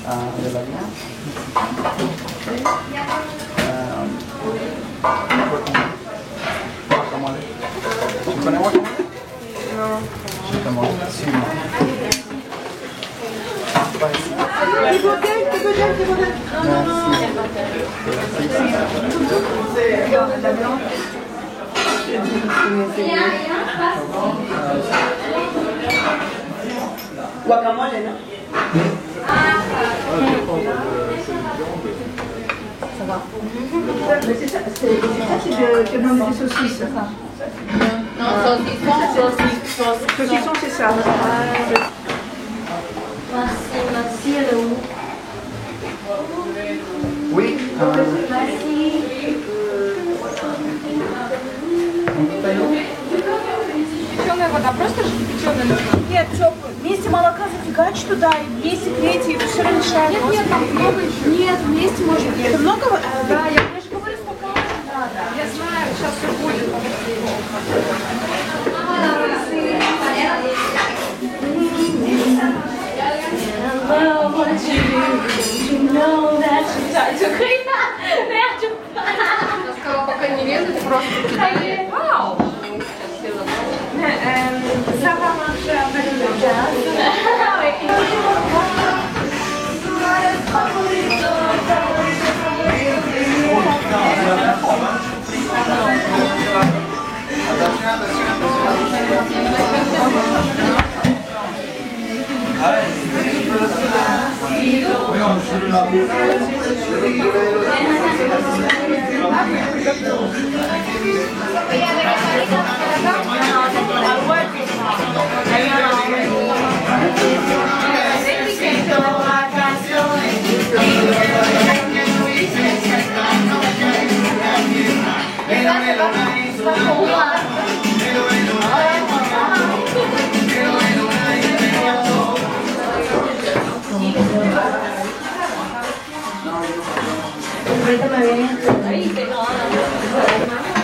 Ada lagi. Guacamole. Tu connais guacamole? Non. Je te montre. Suis-moi. Guacamole, non? Ça va. C'est ça, c'est de manger des saucisses. Non, Saucisson, c'est ça. Oui. Кипяченая вода, просто же кипяченая нужна. Нет, все, 200 молока зафигач туда, и 200 клети, и все решает. Нет, нет, там много еще. Нет, 200 может быть. Это много? Да, я же говорю, сколько надо. Я знаю, сейчас все будет. Я сказала, пока не резать, просто кидали. Вау! Ça va marcher avec le jazz.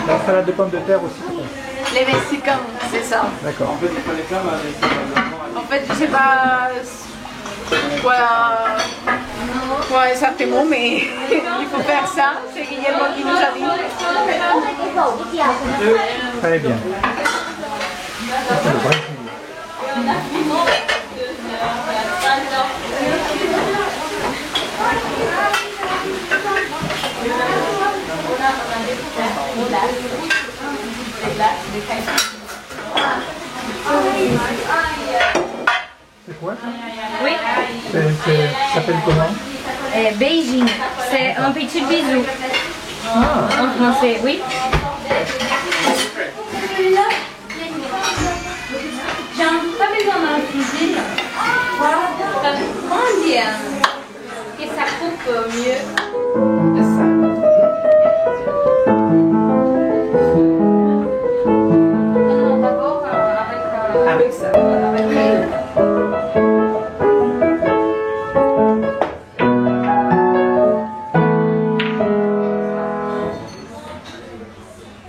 La salade de pommes de terre aussi. Les Mexicains, c'est ça. D'accord. En fait, je sais pas quoi exactement, mais il faut faire ça. C'est Guillermo qui nous a dit. Très bien. C'est quoi? Oui. Ça s'appelle comment? Beijing. C'est un petit bisou. Ah. En français, oui. J'ai pas besoin de la cuisine. Comment dire que ça coupe mieux. Non, d'abord avec ça.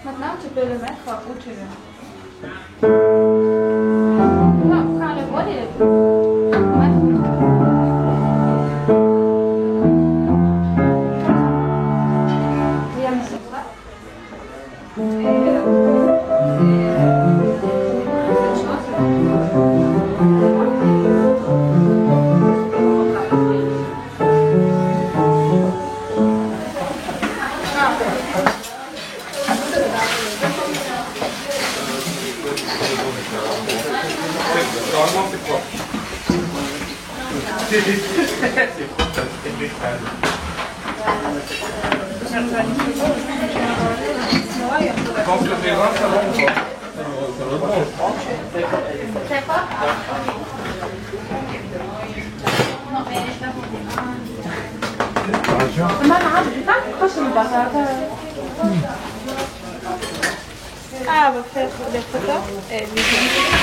Maintenant, tu peux le mettre où tu veux. Non, prends le bol et le mettre où tu veux. Bien, c'est ça. Normalement, c'est propre. C'est propre, c'est impeccable. Je pense que les reins, ça va ou pas? Ça va bon. C'est pas? ما انا عارف بتاعك قسم بقى. Ah, on va faire des photos et des vidéos.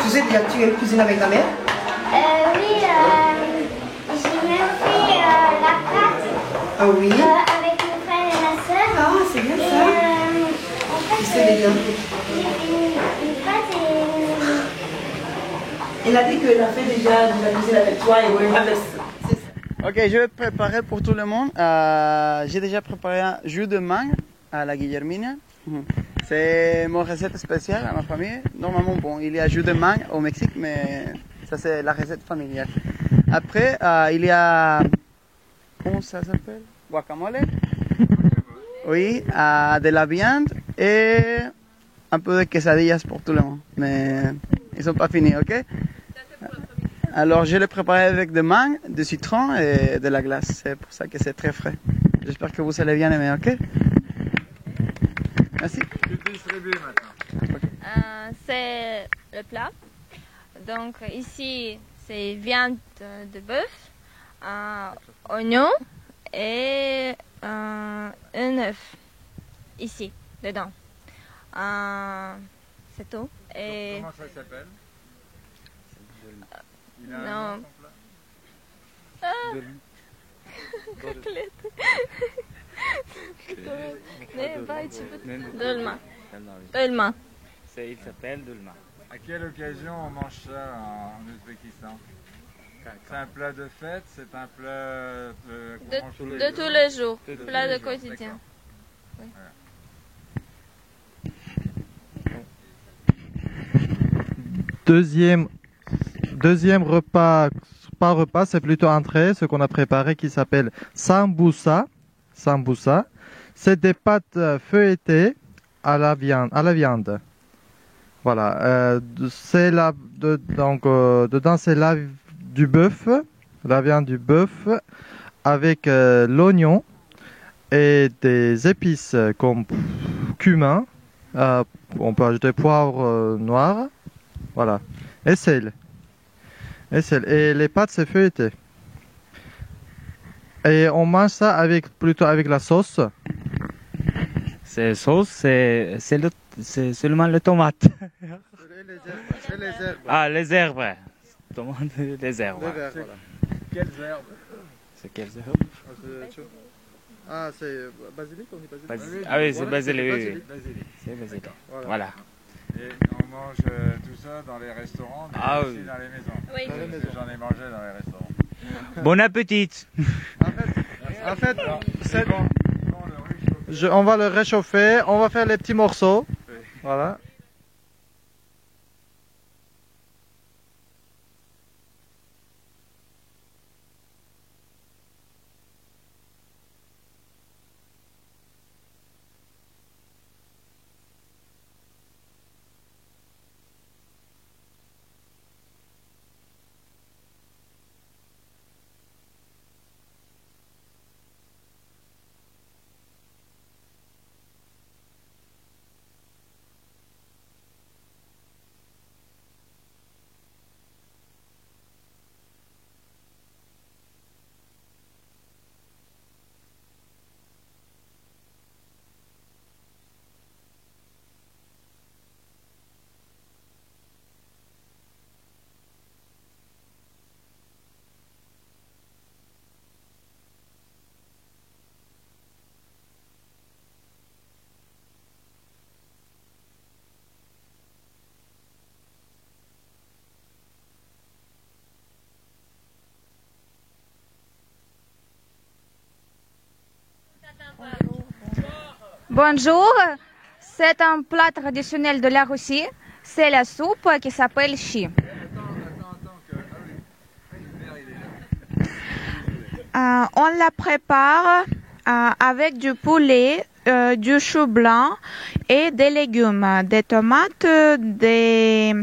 Tu sais déjà que tu cuisines avec ta mère? Oui, j'ai même fait la pâte Ah oui? avec mon frère et ma soeur. Ah, c'est bien ça. En fait, Tu sais déjà. j'ai fait une pâte et Elle a dit qu'elle a fait déjà de la cuisine avec toi et oui, avec ça. Ok, je vais préparer pour tout le monde. J'ai déjà préparé un jus de mangue à la Guillermina. C'est mon recette spéciale à ma famille. Normalement, bon, il y a jus de mangue au Mexique, mais ça c'est la recette familiale. Après, il y a... Comment ça s'appelle? Guacamole. Oui, de la viande et un peu de quesadillas pour tout le monde. Mais ils sont pas finis, ok? Alors, je l'ai préparé avec des mangues, du citron et de la glace. C'est pour ça que c'est très frais. J'espère que vous allez bien aimer, ok? Merci. Tu distribues maintenant. C'est le plat. Donc ici, c'est viande de bœuf, oignon et un œuf ici, dedans. C'est tout. Et Comment ça s'appelle? Il a non. un nom, ton plat? Dolma. Il s'appelle Dolma. À quelle occasion on mange ça en Ouzbékistan? C'est un plat de fête? C'est un plat qu'on mange tous les De jours? tous les jours, De tous plat les de jours, quotidien. d'accord. Deuxième repas, pas repas, c'est plutôt entrée, ce qu'on a préparé qui s'appelle sambusa. Sambusa, c'est des pâtes feuilletées à la viande. Voilà, c'est dedans c'est du bœuf, la viande du bœuf avec l'oignon et des épices comme cumin. On peut ajouter poivre noir, voilà, et sel. Et les pâtes c'est feuilleté. Et on mange ça plutôt avec la sauce. C'est sauce, c'est seulement le tomate. C'est les herbes. Ah, les herbes. Tomate, les herbes. Quelles herbes? C'est quelles herbes? Ah, c'est basilic, on dit basilic. Ah oui, c'est basilic, oui. Basilic. C'est basilic. Voilà. Voilà. Et on mange tout ça dans les restaurants, mais Ah aussi oui. dans les maisons. Oui. Dans les maisons. J'en ai mangé dans les restaurants. Bon appétit. En fait, c'est Bon, le riz chaud. on va le réchauffer, on va faire les petits morceaux. Voilà. Bonjour, c'est un plat traditionnel de la Russie. C'est la soupe qui s'appelle chi. On la prépare avec du poulet, du chou blanc et des légumes, des tomates, des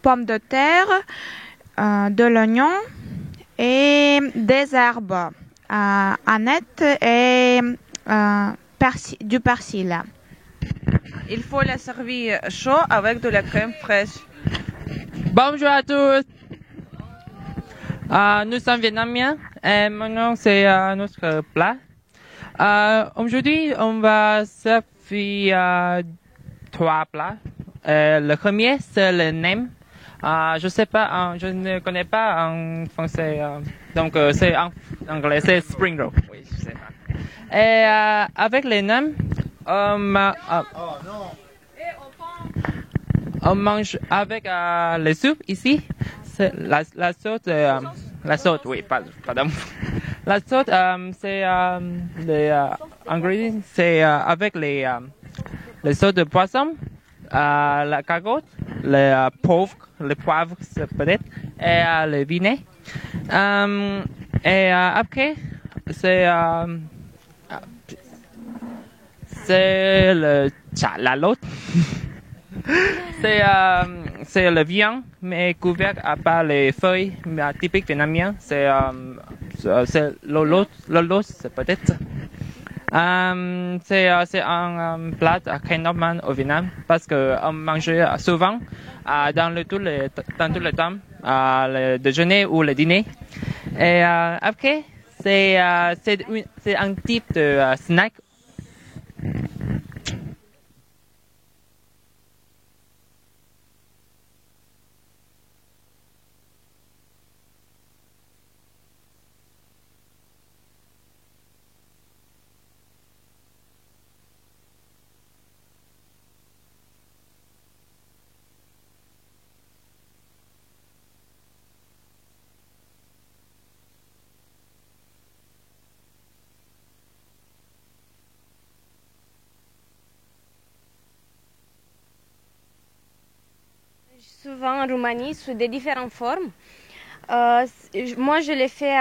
pommes de terre, de l'oignon et des herbes, aneth et du persil. Il faut la servir chaud avec de la crème fraîche. Bonjour à tous. Nous sommes vietnamiens et maintenant c'est notre plat. Aujourd'hui, on va servir 3 plats. Le premier, c'est le nem. Je sais pas, je ne connais pas en français, donc c'est en anglais, c'est spring roll. Oui, je sais pas. Et avec les nems, on mange avec les soupes ici. la sauce, la sauce, oui, pardon. La sauce, c'est les ingrédients, c'est avec les sauces de poisson, la carotte, les poivres peut-être, et le vinaigre. Et après, c'est la lotte. C'est le viande, mais couvert par les feuilles typiques vietnamiennes. C'est l'os, peut-être. C'est un plat très normal au Vietnam parce qu'on mangeait souvent dans tout le temps, le déjeuner ou le dîner. Et après, c'est un type de snack. Souvent en Roumanie sous des différentes formes. Moi, je l'ai fait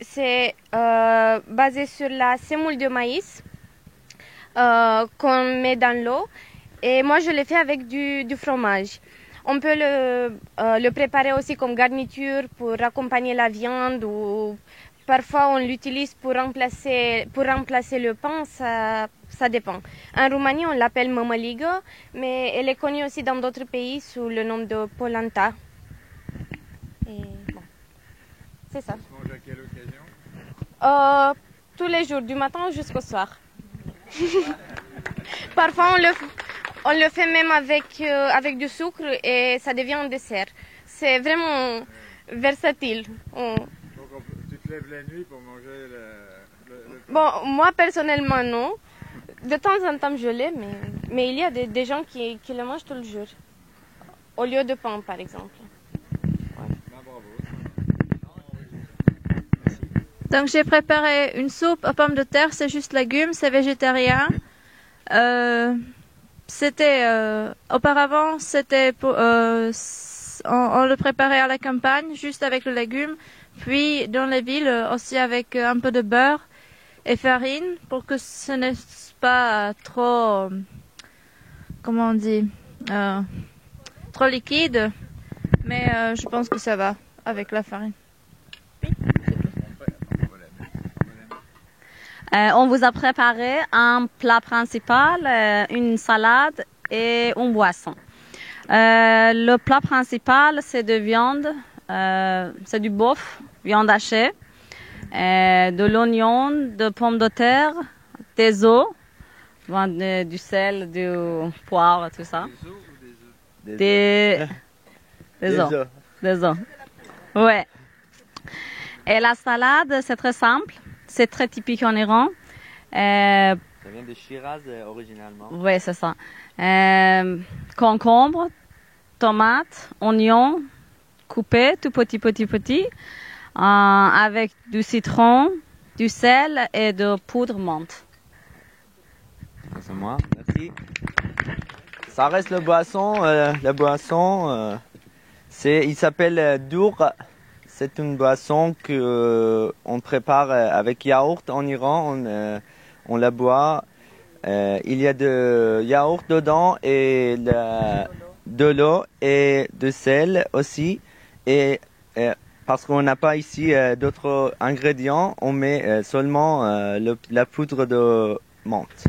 c'est basé sur la semoule de maïs qu'on met dans l'eau. Et moi, je l'ai fait avec du fromage. On peut le préparer aussi comme garniture pour accompagner la viande ou parfois on l'utilise pour remplacer le pain. Ça dépend. En Roumanie, on l'appelle mămăligă, mais elle est connue aussi dans d'autres pays sous le nom de polenta. Et bon, c'est ça. Ça se mange à quelle occasion? Tous les jours, du matin jusqu'au soir. Parfois, on le fait même avec du sucre et ça devient un dessert. C'est vraiment versatile. Donc tu te lèves la nuit pour manger le pain? Bon, moi personnellement non. De temps en temps je l'ai, mais il y a des gens qui le mangent tout le jour. Au lieu de pain par exemple. Donc j'ai préparé une soupe aux pommes de terre, c'est juste légumes, c'est végétarien. Auparavant, on le préparait à la campagne, juste avec le légume, puis dans les villes aussi avec un peu de beurre et farine pour que ce n'est pas trop, comment on dit, trop liquide. Mais je pense que ça va avec la farine. On vous a préparé un plat principal, une salade et une boisson. Le plat principal, c'est de viande, c'est du bœuf, viande hachée, de l'oignon, de pommes de terre, des œufs, du sel, du poivre, tout ça. Des œufs. Des œufs. Ouais. Et la salade, c'est très simple. C'est très typique en Iran. Ça vient de Shiraz originalement. Oui, c'est ça. Concombre, tomates, oignons coupés, tout petit, avec du citron, du sel et de poudre menthe. C'est moi, merci. Ça reste la boisson. Il s'appelle Dour. C'est une boisson qu'on prépare avec yaourt en Iran. On la boit. Il y a de yaourt dedans et de l'eau et de sel aussi. Et parce qu'on n'a pas ici d'autres ingrédients, on met seulement la poudre de menthe.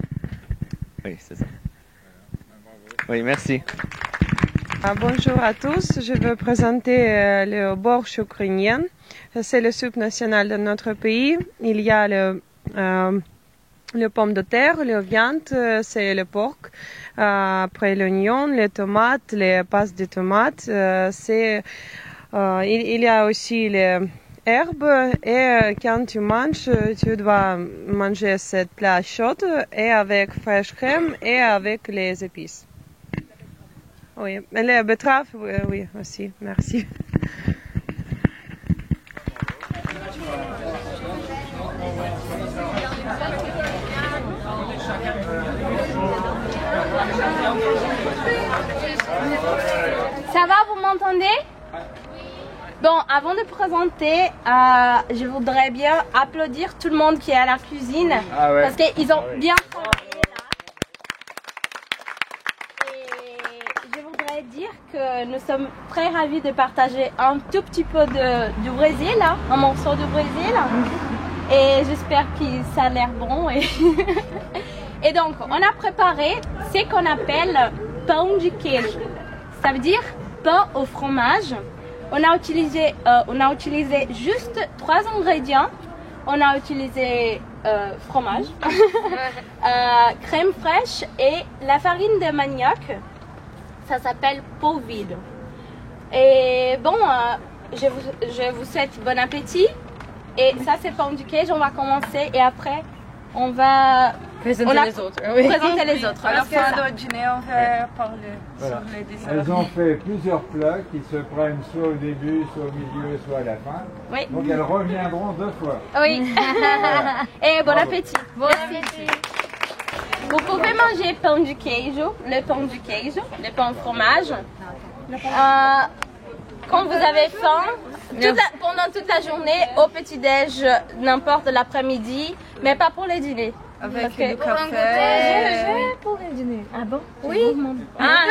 Oui, c'est ça. Oui, merci. Bonjour à tous, je vais présenter le borsch ukrainien. C'est le soupe national de notre pays. Il y a le pomme de terre, la viande, c'est le porc. Après l'oignon, les tomates, les passes de tomates. Il y a aussi les herbes et quand tu manges, tu dois manger cette plat chaud et avec fraîche crème et avec les épices. Oui, mais les betteraves, oui, aussi, merci. Ça va, vous m'entendez? Bon, avant de présenter, je voudrais bien applaudir tout le monde qui est à la cuisine. Ah ouais. Parce qu'ils ont bien travaillé là. Et je voudrais dire que nous sommes très ravis de partager un tout petit peu du Brésil, hein, un morceau du Brésil. Et j'espère que ça a l'air bon. Et donc, on a préparé ce qu'on appelle pão de queijo. Ça veut dire pain au fromage. On a utilisé juste 3 ingrédients. On a utilisé fromage, crème fraîche et la farine de manioc. Ça s'appelle polvilho. Et bon, je vous souhaite bon appétit. Et ça, c'est pão de queijo. On va commencer et après, on va présenter les autres. Oui. Présenter les autres. À la fin du dîner, on va parler Voilà. sur les desserts. Elles ont fait plusieurs plats qui se prennent soit au début, soit au milieu, soit à la fin. Oui. Donc elles reviendront 2 fois. Oui. Et bon appétit. Bon appétit. Vous pouvez manger pão de queijo, le pain au fromage. Quand vous avez faim, pendant toute la journée, au petit-déj, n'importe l'après-midi, mais pas pour le dîner. Avec Okay. du café. Pour le dîner. Ah bon? Oui. Ah.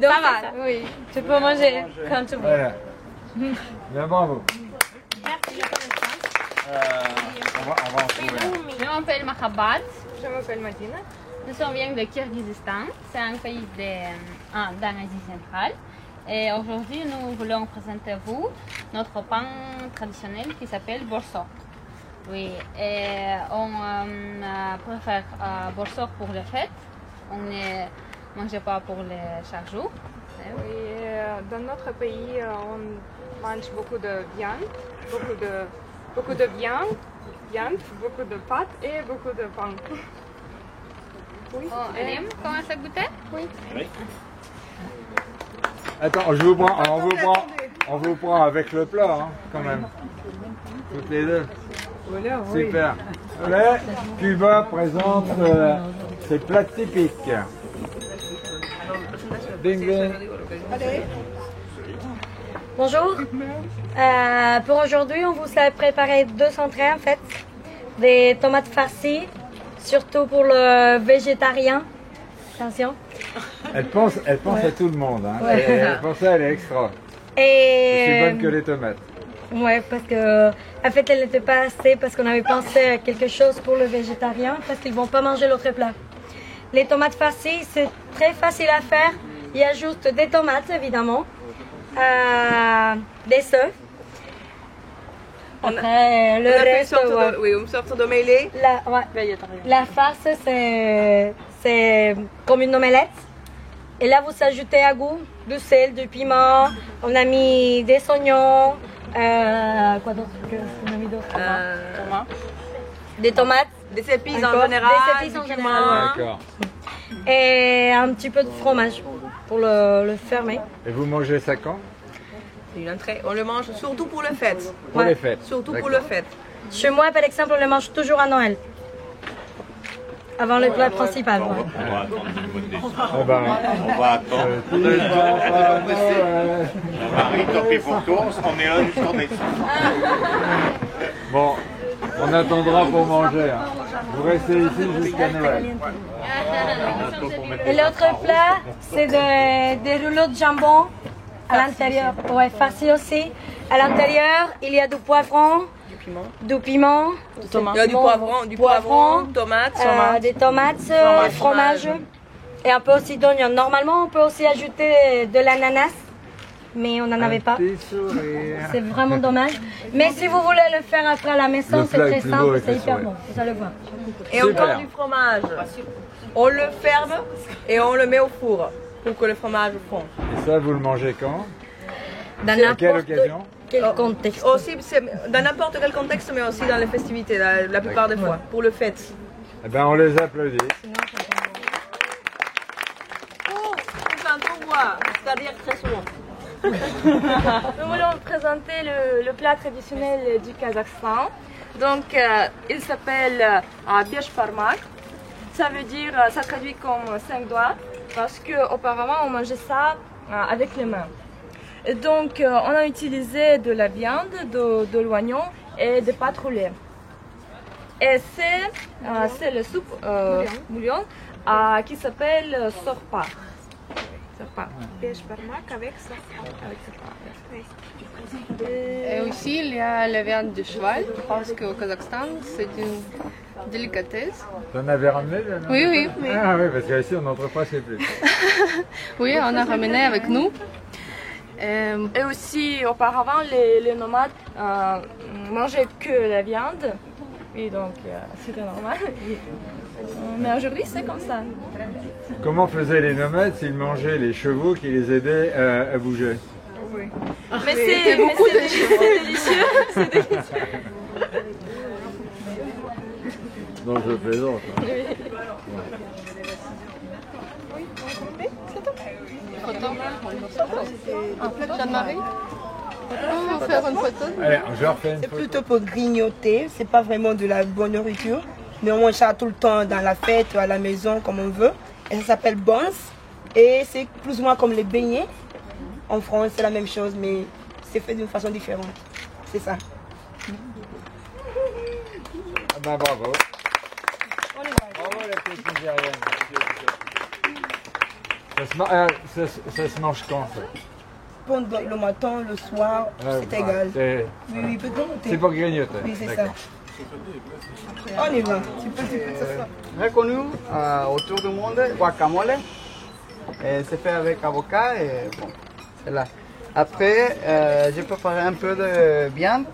Donc, ça va. Oui. Tu peux manger quand tu veux. Voilà. Bien, bravo. Merci. On va en trouver un. Je m'appelle Mahabat. Je m'appelle Madina. Nous sommes bien de Kirghizistan. C'est un pays dans l'Asie centrale. Et aujourd'hui, nous voulons présenter à vous notre pain traditionnel qui s'appelle borsok. Oui, et on préfère borsok pour les fêtes. On ne mange pas pour chaque jour. Oui, dans notre pays, on mange beaucoup de viande, beaucoup de viande, beaucoup de pâtes et beaucoup de pain. Oui. Oh, Elim, comment ça goûtait? Oui. Attends, on vous prend avec le plat, hein, quand même. Toutes les deux. Voilà, oui. Super. Voilà, Cuba présente ses plats typiques. Ding ding. Bonjour. Pour aujourd'hui, on vous a préparé 2 entrées en fait. Des tomates farcies, surtout pour le végétarien. Attention. Elle pense à tout le monde. Hein. Ouais. Pour ça, elle est extra. Et Aussi bonne que les tomates. ouais, parce que en fait, elle n'était pas assez parce qu'on avait pensé à quelque chose pour le végétarien parce qu'ils vont pas manger l'autre plat. Les tomates farcies, c'est très facile à faire. Il y a juste des tomates, évidemment, des œufs. Après, le reste, ouais. Oui, une sorte de mêlée. La farce, c'est comme une omelette. Et là, vous ajoutez à goût du sel, du piment. On a mis des oignons. Quoi d'autre qu'on a mis d'autre? Des tomates. Des épices Encore, en général. Des épices en général. D'accord. Et un petit peu de fromage pour le fermer. Et vous mangez ça quand? C'est une entrée. On le mange surtout pour les fêtes. Pour les fêtes. Surtout pour D'accord. les fêtes. Chez moi, par exemple, on le mange toujours à Noël. Avant le plat principal. Ouais. Eh ben, On va attendre. Marie, tant pis pour toi, on est là jusqu'en décembre. Bon, on attendra pour manger. Hein. Vous restez ici jusqu'à Noël. Et l'autre plat, c'est des rouleaux de jambon à l'intérieur. Ouais, farci aussi. À l'intérieur, il y a du poivron, du piment, Il y a du poivron, tomates, des tomates, fromage et un peu aussi d'oignon. Normalement, on peut aussi ajouter de l'ananas, mais on n'en avait pas. C'est vraiment dommage. Mais si vous voulez le faire après à la maison, c'est très simple, c'est hyper bon. Vous allez voir. Et encore du fromage. On le ferme et on le met au four pour que le fromage fonde. Et ça, vous le mangez quand? Dans À quelle occasion? Quel contexte? Aussi, dans n'importe quel contexte, mais aussi dans les festivités, la plupart des fois, pour le fête. Eh ben, on les applaudit. Quand on voit, c'est-à-dire très souvent. Nous voulons présenter le plat traditionnel du Kazakhstan. Donc, il s'appelle Besh Parmak. Ça veut dire, ça traduit comme 5 doigts, parce qu'auparavant on mangeait ça avec les mains. Et donc, on a utilisé de la viande, de l'oignon et des pâtes roulées. Et c'est le soupe bouillon qui s'appelle sorpa. Pêche parmac avec sorpa. Et aussi, il y a la viande de cheval, parce qu'au Kazakhstan, c'est une délicatesse. Tu en avais ramené là, non? Oui. Ah oui, parce qu'ici on n'entre pas chez plus. Oui, on a ramené avec nous. Et aussi, auparavant, les nomades mangeaient que la viande. Et donc, c'était normal. Mais aujourd'hui, c'est comme ça. Comment faisaient les nomades s'ils mangeaient les chevaux qui les aidaient à bouger? Oui. Mais c'est délicieux. C'est délicieux. Non, je plaisante. Jeanne-Marie, on va faire une photo. Allez, je refais une C'est photo. plutôt pour grignoter, c'est pas vraiment de la bonne nourriture, mais on mange ça tout le temps dans la fête, à la maison, comme on veut. Et ça s'appelle buns, et c'est plus ou moins comme les beignets. En France, c'est la même chose, mais c'est fait d'une façon différente. C'est ça. Ah ben, bravo. Bravo la petite Nigérienne. Ça se mange quand ça? Pendant le matin, le soir, c'est égal. Oui, peut-être. C'est pour grignoter. Oui, c'est ça. On y va. Tu peux ça. Très connu autour du monde, guacamole. C'est fait avec avocat et bon, c'est là. Après, j'ai préparé un peu de viande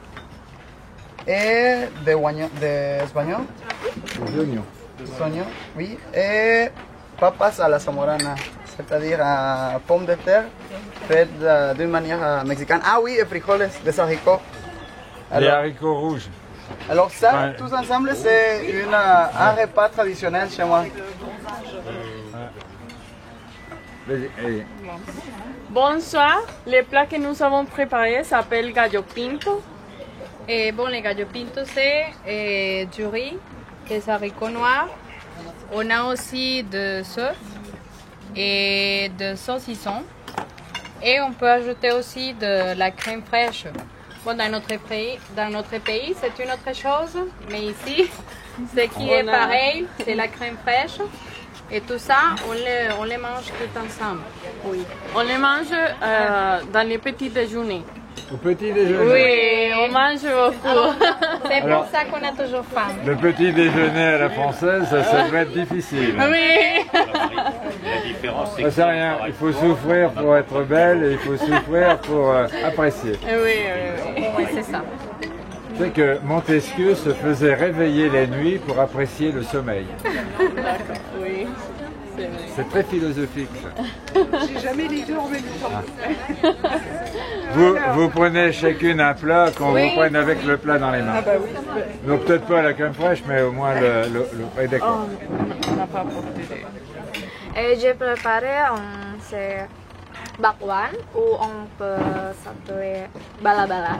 et des oignons. Des oignons, oui. Et papas à la zamorana, c'est-à-dire pommes de terre faites d'une manière mexicaine. Ah oui, et frijoles, des haricots. Les haricots rouges. Alors ça, tous ensemble, c'est un repas traditionnel chez moi. Bonsoir, le plat que nous avons préparé s'appelle gallo pinto. Et bon, les gallo pinto, c'est du riz, des haricots noirs. On a aussi de soif et de saucisson. Et on peut ajouter aussi de la crème fraîche. Bon, dans notre pays, c'est une autre chose, mais ici, ce qui est pareil, c'est la crème fraîche. Et tout ça, on les mange tout ensemble. Oui. On les mange dans les petits déjeuners. Au petit déjeuner? Oui, on mange beaucoup. C'est pour ça qu'on a toujours faim. Le petit déjeuner à la française, ça va être difficile. Oui. La différence, c'est Ça rien, il faut souffrir pour être belle et il faut souffrir pour apprécier. Oui, c'est ça. Tu sais que Montesquieu se faisait réveiller la nuit pour apprécier le sommeil. D'accord, oui. C'est très philosophique ça. J'ai jamais les deux en même temps. Vous prenez chacune un plat qu'on vous prenne avec le plat dans les mains. Ah bah oui. Donc peut-être pas la crème fraîche, mais au moins le d'accord. On n'a pas apporté. Et j'ai préparé c'est bakwan ou on peut s'appeler balabala.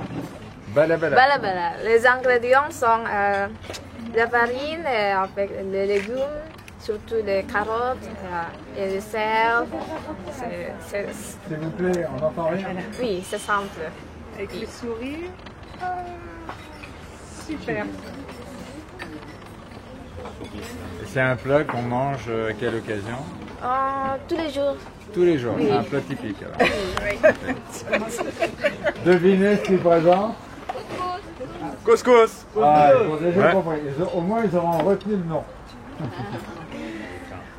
Balabala. Les ingrédients sont la farine avec les légumes, surtout les carottes et les sel. S'il vous plaît, on n'entend rien? Oui, c'est simple. Avec les souris. Super. C'est un plat qu'on mange à quelle occasion? Tous les jours. Tous les jours, oui. C'est un plat typique alors. Devinez ce qu'ils présentent? Couscous. Ah, ils ont déjà compris. Au moins ils auront retenu le nom.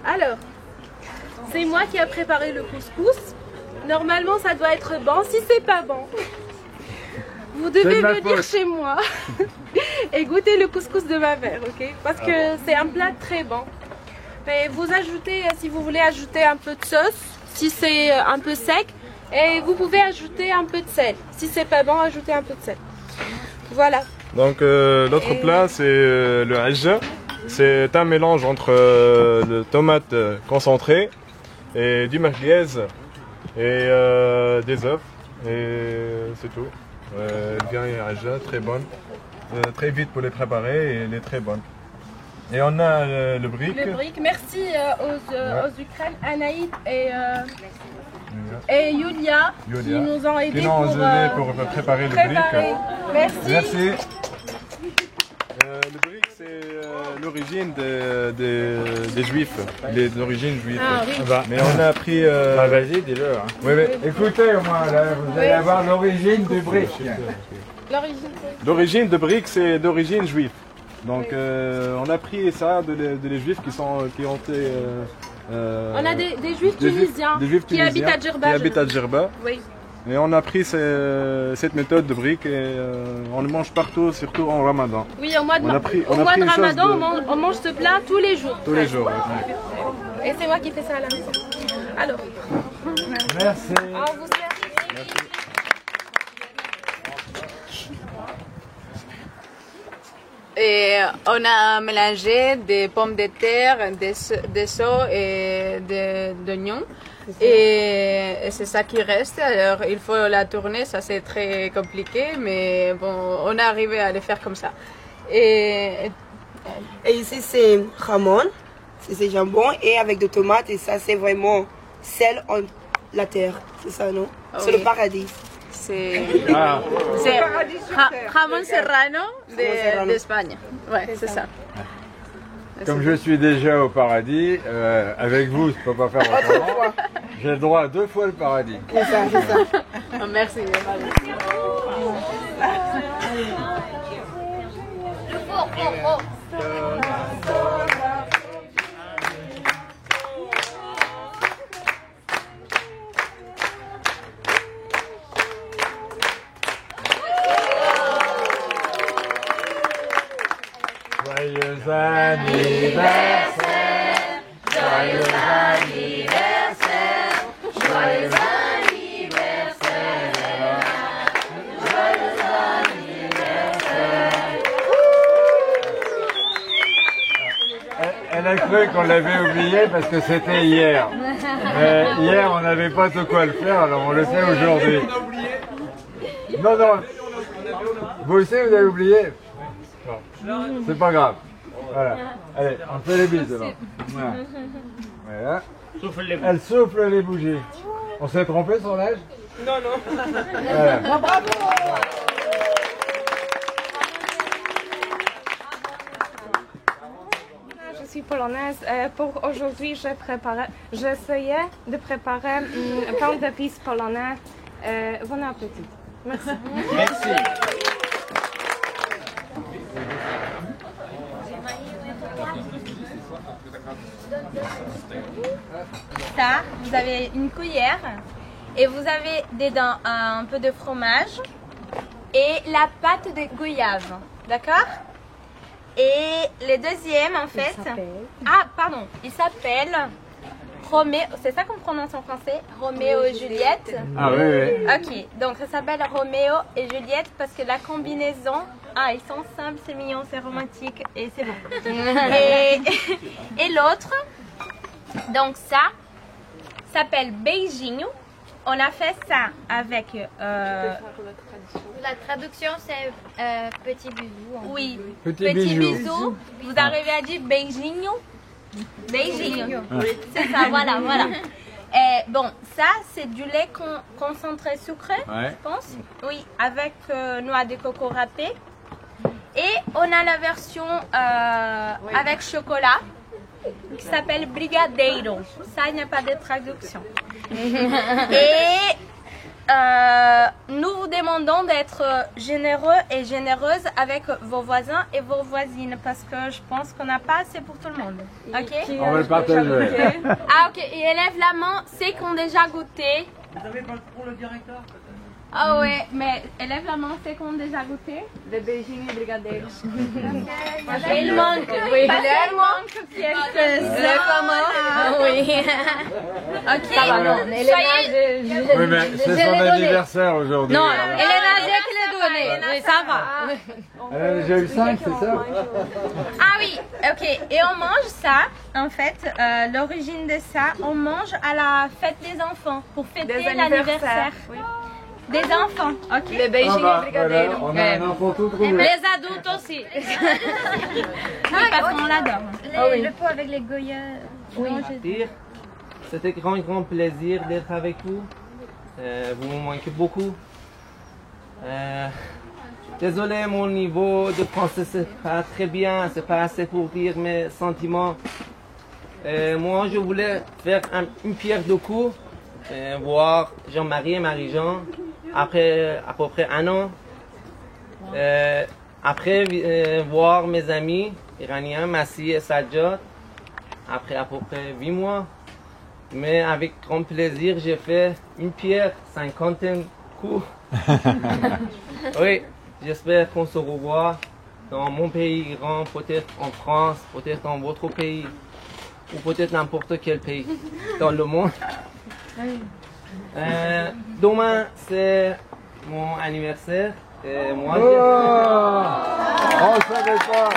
Alors, c'est moi qui ai préparé le couscous. Normalement, ça doit être bon. Si c'est pas bon, vous devez venir chez moi et goûter le couscous de ma mère, ok? Parce que c'est un plat très bon. Mais vous ajoutez, si vous voulez ajouter un peu de sauce, si c'est un peu sec, et vous pouvez ajouter un peu de sel. Si c'est pas bon, ajoutez un peu de sel. Voilà. Donc l'autre plat c'est le hajja. C'est un mélange entre le tomate concentré et du merguez et des œufs et c'est tout. Bien hajja, très bonne, très vite pour les préparer et elle est très bonne. Et on a le brick. Le brick, merci aux Ukrainiens, Anaïd et et Yulia, qui nous ont aidés pour préparer le brick. Merci. Le brick, c'est l'origine des Juifs, les origines juives. Ah, oui. Mais on a appris... Vas-y, dis-le. Hein. Oui. Écoutez, au moins, là, vous allez avoir l'origine du brick. L'origine de brick, c'est d'origine juive. Donc, on a appris ça des Juifs qui ont été... On a des Juifs tunisiens qui habitent à Djerba. Oui. Et on a pris cette méthode de brique et on le mange partout, surtout en Ramadan. Oui, au mois de Ramadan, on mange ce plat tous les jours. Tous les jours, oui. Et c'est moi qui fais ça à la maison. Alors. Merci. On vous sert. Merci. Et on a mélangé des pommes de terre, des sauts et des oignons. Et c'est ça qui reste. Alors il faut la tourner, ça c'est très compliqué, mais bon, on est arrivé à le faire comme ça. Et ici c'est jamon, c'est jambon et avec des tomates et ça c'est vraiment sel en la terre, c'est ça non? C'est le paradis. C'est jamon serrano d'Espagne. Ouais, c'est ça. Comme je suis déjà au paradis, avec vous, je ne peux pas faire autrement. J'ai le droit à 2 fois le paradis. C'est ça. Merci. Joyeux anniversaire, joyeux anniversaire, joyeux anniversaire, joyeux anniversaire. Elle a cru qu'on l'avait oublié parce que c'était hier. Mais hier, on n'avait pas de quoi le faire, alors on le fait aujourd'hui. Non. Vous aussi, vous avez oublié? C'est pas grave. Voilà. Allez, on fait les bises alors. Voilà. Elle souffle les bougies. On s'est trompé sur l'âge? Non. Voilà. Bravo. Je suis polonaise. Pour aujourd'hui, j'essayais de préparer un pain d'épices polonais. Bon appétit. Merci. Merci. Ça, vous avez une cuillère et vous avez dedans un peu de fromage et la pâte de goyave, d'accord? Et le deuxième, en fait... il s'appelle Roméo, c'est ça qu'on prononce en français? Roméo et Juliette? Ah oui. Ok, donc ça s'appelle Roméo et Juliette parce que la combinaison... ils sont simples, c'est mignon, c'est romantique et c'est bon. et l'autre, donc ça s'appelle Beijinho. On a fait ça avec... La traduction c'est petit bisou. Oui, petit bisou. Vous arrivez à dire Beijinho? Beijinho. C'est ça, voilà. Et bon, ça c'est du lait concentré sucré, je pense. Oui, avec noix de coco râpée. Et on a la version avec chocolat qui s'appelle Brigadeiro. Ça, il n'y a pas de traduction. Et nous vous demandons d'être généreux et généreuses avec vos voisins et vos voisines parce que je pense qu'on n'a pas assez pour tout le monde. Ok? On va le partager. Ah ok, et élève la main, ceux qui ont déjà goûté. Vous avez pas pour le directeur? Ah ouais, mais élève la main, ceux qui ont déjà goûté. De Beijing et Brigadeiro. Il manque, oui. Il manque quelques Ah oui. Ok. Ça va, non. Soyez... Oui, mais c'est son anniversaire aujourd'hui. Non, Elena, j'ai qui l'a donné. Oui, ça va. Elle a déjà eu 5, c'est ça? Ah oui, ok. Et on mange ça, en fait, l'origine de ça, on mange à la fête des enfants, pour fêter l'anniversaire. Oui. Des enfants, ok. Les Beijing et Brigadeiro. On a un enfant tout trouvé. Les adultes aussi. Parce qu'on l'adore. Le pot avec les goya. Oui. C'était grand plaisir d'être avec vous. Vous me manquez beaucoup. Désolé, mon niveau de français c'est pas très bien, c'est pas assez pour dire mes sentiments. Moi, je voulais faire une pierre de coups, voir Jean-Marie et Marie-Jean après à peu près 1 an. Après, voir mes amis iraniens, Massi et Sajjad, après à peu près 8 mois. Mais avec grand plaisir, j'ai fait une pierre, 50 coups. Oui, j'espère qu'on se revoit dans mon pays, Iran, peut-être en France, peut-être dans votre pays, ou peut-être n'importe quel pays dans le monde. Demain, c'est mon anniversaire. Et moi, on ne savait pas.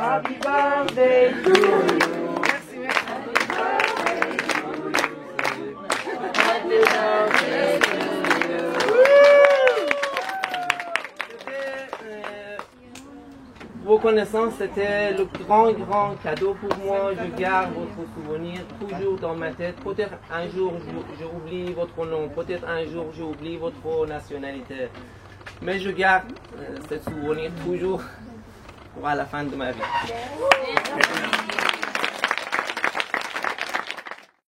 Happy birthday to you. Vos connaissances, c'était le grand cadeau pour moi. Je garde votre souvenir toujours dans ma tête. Peut-être un jour j'oublie votre nom, peut-être un jour j'oublie votre nationalité. Mais je garde ce souvenir toujours pour à la fin de ma vie.